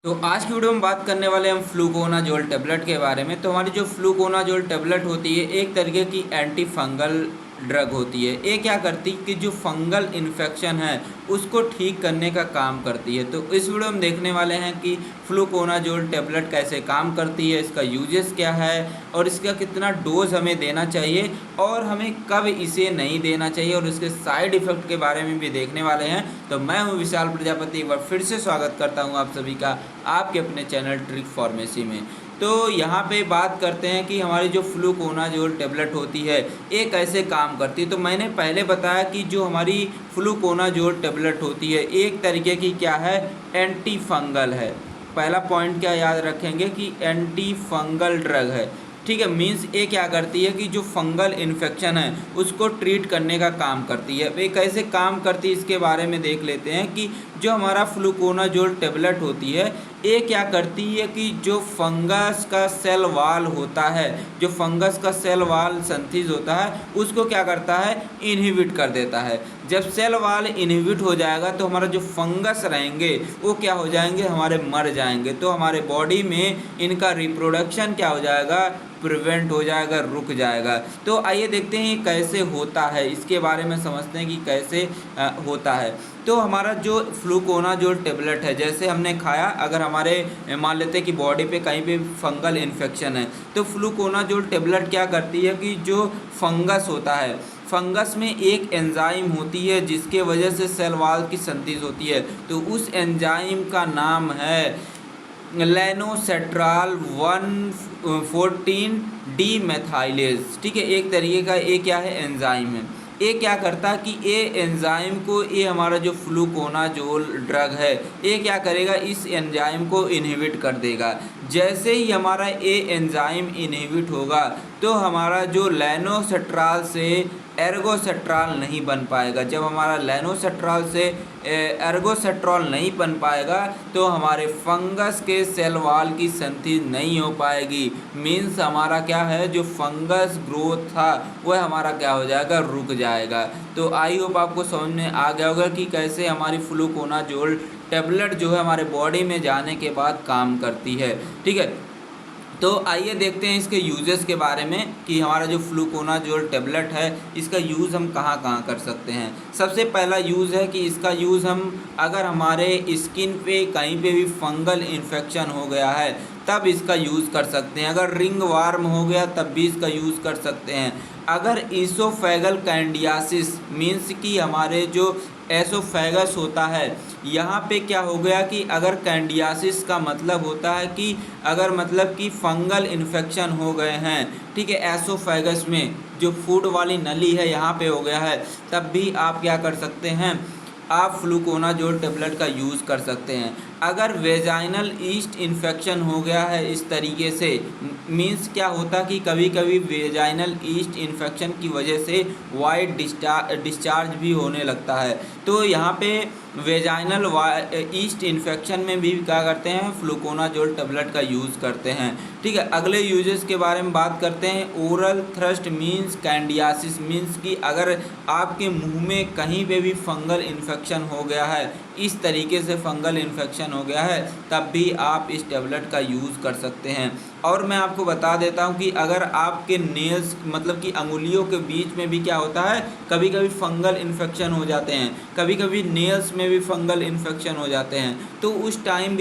तो आज की वीडियो में बात करने वाले हम फ्लूकोनाजोल टेबलेट के बारे में। तो हमारी जो फ्लूकोनाजोल टेबलेट होती है एक तरीके की एंटी फंगल ड्रग होती है। ये क्या करती है कि जो फंगल इन्फेक्शन है उसको ठीक करने का काम करती है। तो इस वीडियो में देखने वाले हैं कि फ्लूकोनाजोल टेबलेट कैसे काम करती है, इसका यूजेस क्या है और इसका कितना डोज हमें देना चाहिए और हमें कब इसे नहीं देना चाहिए और इसके साइड इफ़ेक्ट के बारे में भी देखने वाले हैं। तो मैं हूं विशाल प्रजापति, एक बार फिर से स्वागत करता हूं आप सभी का आपके अपने चैनल ट्रिक फार्मेसी में। तो यहाँ पे बात करते हैं कि हमारी जो फ्लूकोनाजोल टेबलेट होती है ये कैसे काम करती है। तो मैंने पहले बताया कि जो हमारी फ्लूकोनाजोल टेबलेट होती है एक तरीके की क्या है, एंटी फंगल है। पहला पॉइंट क्या याद रखेंगे कि एंटी फंगल ड्रग है, ठीक है। मीन्स ये क्या करती है कि जो फंगल इन्फेक्शन है उसको ट्रीट करने का काम करती है। वे कैसे काम करती है इसके बारे में देख लेते हैं कि जो हमारा फ्लूकोनाजोल टेबलेट होती है ये क्या करती है कि जो फंगस का सेल वाल होता है, जो फंगस का सेल वाल संथिज होता है उसको क्या करता है, इनहिबिट कर देता है। जब सेल वाल इनहिबिट हो जाएगा तो हमारा जो फंगस रहेंगे वो क्या हो जाएंगे, हमारे मर जाएंगे। तो हमारे बॉडी में इनका रिप्रोडक्शन क्या हो जाएगा, प्रिवेंट हो जाएगा, रुक जाएगा। तो आइए देखते हैं कैसे होता है, इसके बारे में समझते हैं कि कैसे होता है। तो हमारा जो फ्लूकोनाजोल टेबलेट है जैसे हमने खाया, अगर हमारे मान लेते हैं कि बॉडी पे कहीं पे फंगल इन्फेक्शन है तो फ्लूकोनाजोल टेबलेट क्या करती है कि जो फंगस होता है, फंगस में एक एंजाइम होती है जिसके वजह से सेल वॉल की संथिज होती है। तो उस एंजाइम का नाम है लेनोसेट्राल 1,14 डीमेथाइलेज, ठीक है। एक तरीके का ये क्या है, एंजाइम है। ये क्या करता है कि ये एंजाइम को, ये हमारा जो फ्लूकोनाजोल ड्रग है ये क्या करेगा, इस एंजाइम को इनहिबिट कर देगा। जैसे ही हमारा ये एंजाइम इनहिबिट होगा तो हमारा जो लेनोसेट्राल से एर्गोसेट्रॉल नहीं बन पाएगा। जब हमारा लेनोसेट्रॉल से एर्गोसेट्रॉल नहीं बन पाएगा तो हमारे फंगस के सेल वॉल की संथिज नहीं हो पाएगी। मीन्स हमारा क्या है, जो फंगस ग्रोथ था वह हमारा क्या हो जाएगा, रुक जाएगा। तो आई होप आपको समझ में आ गया होगा कि कैसे हमारी फ्लूकोनाजोल टेबलेट जो है हमारे बॉडी में जाने के बाद काम करती है, ठीक है। तो आइए देखते हैं इसके यूजेस के बारे में कि हमारा जो फ्लूकोनाजोल टेबलेट है इसका यूज़ हम कहाँ कहाँ कर सकते हैं। सबसे पहला यूज़ है कि इसका यूज़ हम अगर हमारे स्किन पे कहीं पे भी फंगल इन्फेक्शन हो गया है तब इसका यूज़ कर सकते हैं। अगर रिंग वार्म हो गया तब भी इसका यूज़ कर सकते हैं। अगर ईसोफेगल कैंडियासिस मीन्स कि हमारे जो एसोफेगस होता है यहाँ पे क्या हो गया कि अगर कैंडियासिस का मतलब होता है कि अगर मतलब कि फंगल इन्फेक्शन हो गए हैं, ठीक है, एसोफेगस में जो फूड वाली नली है यहाँ पे हो गया है, तब भी आप क्या कर सकते हैं, आप फ्लूकोनाजोल टेबलेट का यूज़ कर सकते हैं। अगर वेजाइनल ईस्ट इन्फेक्शन हो गया है इस तरीके से, मीन्स क्या होता कि कभी कभी वेजाइनल ईस्ट इन्फेक्शन की वजह से वाइट डिस्चार्ज भी होने लगता है। तो यहाँ पे वेजाइनल ईस्ट इन्फेक्शन में भी क्या करते हैं, फ्लूकोनाजोल टेबलेट का यूज़ करते हैं, ठीक है। अगले यूजेस के बारे में बात करते हैं। ओरल थ्रस्ट मीन्स कैंडियासिस, मीन्स कि अगर आपके मुंह में कहीं पे भी फंगल इन्फेक्शन हो गया है, इस तरीके से फंगल इन्फेक्शन हो गया है, तब भी आप इस टेबलेट का यूज़ कर सकते हैं। और मैं आपको बता देता हूं कि अगर आपके नेल्स मतलब कि अंगुलियों के बीच में भी क्या होता है, कभी कभी फंगल इन्फेक्शन हो जाते हैं, कभी कभी नेल्स में भी फंगल इन्फेक्शन हो जाते हैं, तो उस टाइम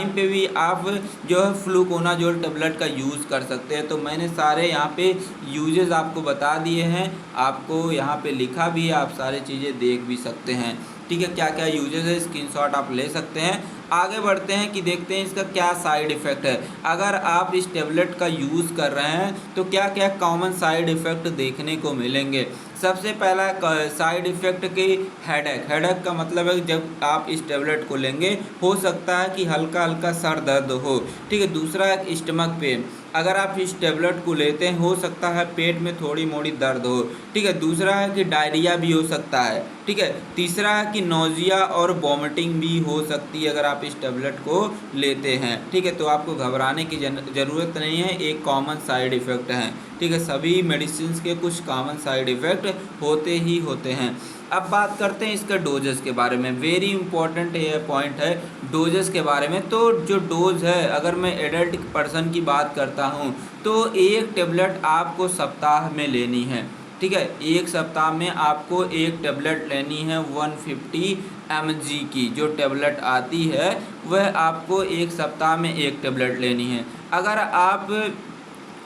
पे भी आप जो है फ्लूकोनाजोल टेबलेट का यूज़ कर सकते हैं। तो मैंने सारे यहाँ पे यूजेस आपको बता दिए हैं, आपको यहाँ पे लिखा भी है, आप सारी चीज़ें देख भी सकते हैं, ठीक है। क्या क्या यूजेस है स्क्रीनशॉट आप ले सकते हैं। आगे बढ़ते हैं कि देखते हैं इसका क्या साइड इफ़ेक्ट है। अगर आप इस टेबलेट का यूज़ कर रहे हैं तो क्या क्या कॉमन साइड इफ़ेक्ट देखने को मिलेंगे। सबसे पहला साइड इफ़ेक्ट की हेडेक का मतलब है जब आप इस टेबलेट को लेंगे हो सकता है कि हल्का हल्का सर दर्द हो, ठीक है। दूसरा है स्टमक पेन, अगर आप इस टेबलेट को लेते हैं हो सकता है पेट में थोड़ी मोड़ी दर्द हो, ठीक है। दूसरा है कि डायरिया भी हो सकता है, ठीक है। तीसरा है कि नोजिया और वॉमिटिंग भी हो सकती है अगर आप इस टेबलेट को लेते हैं, ठीक है। तो आपको घबराने की ज़रूरत नहीं है, एक कॉमन साइड इफ़ेक्ट है, ठीक है। सभी मेडिसिन के कुछ कॉमन साइड इफ़ेक्ट इफेक्ट होते ही होते हैं। अब बात करते हैं इसके डोजेस के बारे में। वेरी इंपॉर्टेंट ये पॉइंट है डोजेस के बारे में। तो जो डोज है, अगर मैं एडल्ट पर्सन की बात करता हूँ तो एक टेबलेट आपको सप्ताह में लेनी है, ठीक है। एक सप्ताह में आपको एक टेबलेट लेनी है 150 mg की जो टेबलेट आती है, वह आपको एक सप्ताह में एक टेबलेट लेनी है। अगर आप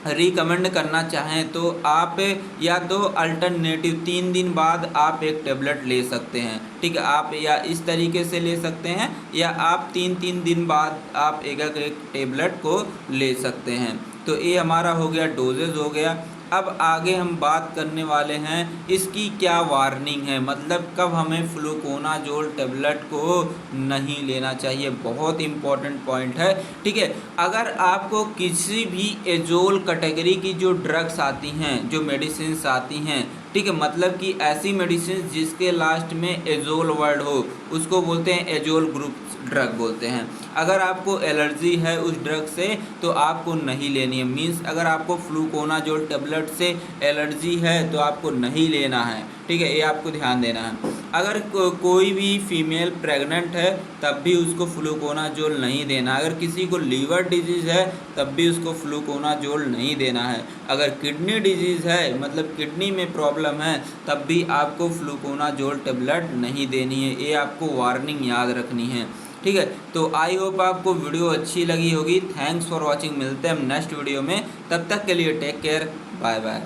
रिकमेंड करना चाहें तो आप या तो अल्टरनेटिव 3 दिन बाद आप एक टेबलेट ले सकते हैं, ठीक है। आप या इस तरीके से ले सकते हैं या आप 3-3 दिन बाद आप एक टेबलेट को ले सकते हैं। तो ये हमारा हो गया डोजेज हो गया। अब आगे हम बात करने वाले हैं इसकी क्या वार्निंग है, मतलब कब हमें फ्लूकोनाजोल टेबलेट को नहीं लेना चाहिए। बहुत इंपॉर्टेंट पॉइंट है, ठीक है। अगर आपको किसी भी एजोल कैटेगरी की जो ड्रग्स आती हैं, जो मेडिसिन्स आती हैं, ठीक है, मतलब कि ऐसी मेडिसिन जिसके लास्ट में एजोल वर्ड हो, उसको बोलते हैं एजोल ग्रुप ड्रग बोलते हैं। अगर आपको एलर्जी है उस ड्रग से तो आपको नहीं लेनी है। मीन्स अगर आपको फ्लूकोनाजोल टेबलेट से एलर्जी है तो आपको नहीं लेना है, ठीक है, ये आपको ध्यान देना है। अगर कोई भी फीमेल प्रेग्नेंट है तब भी उसको फ्लूकोनाजोल नहीं देना। अगर किसी को लीवर डिजीज़ है तब भी उसको फ्लूकोनाजोल नहीं देना है। अगर किडनी डिजीज़ है, मतलब किडनी में प्रॉब्लम है, तब भी आपको फ्लूकोनाजोल टेबलेट नहीं देनी है। ये आपको वार्निंग याद रखनी है, ठीक है। तो आई होप आपको वीडियो अच्छी लगी होगी। Thanks for watching. मिलते हैं हम नेक्स्ट वीडियो में, तब तक के लिए टेक केयर, बाय बाय।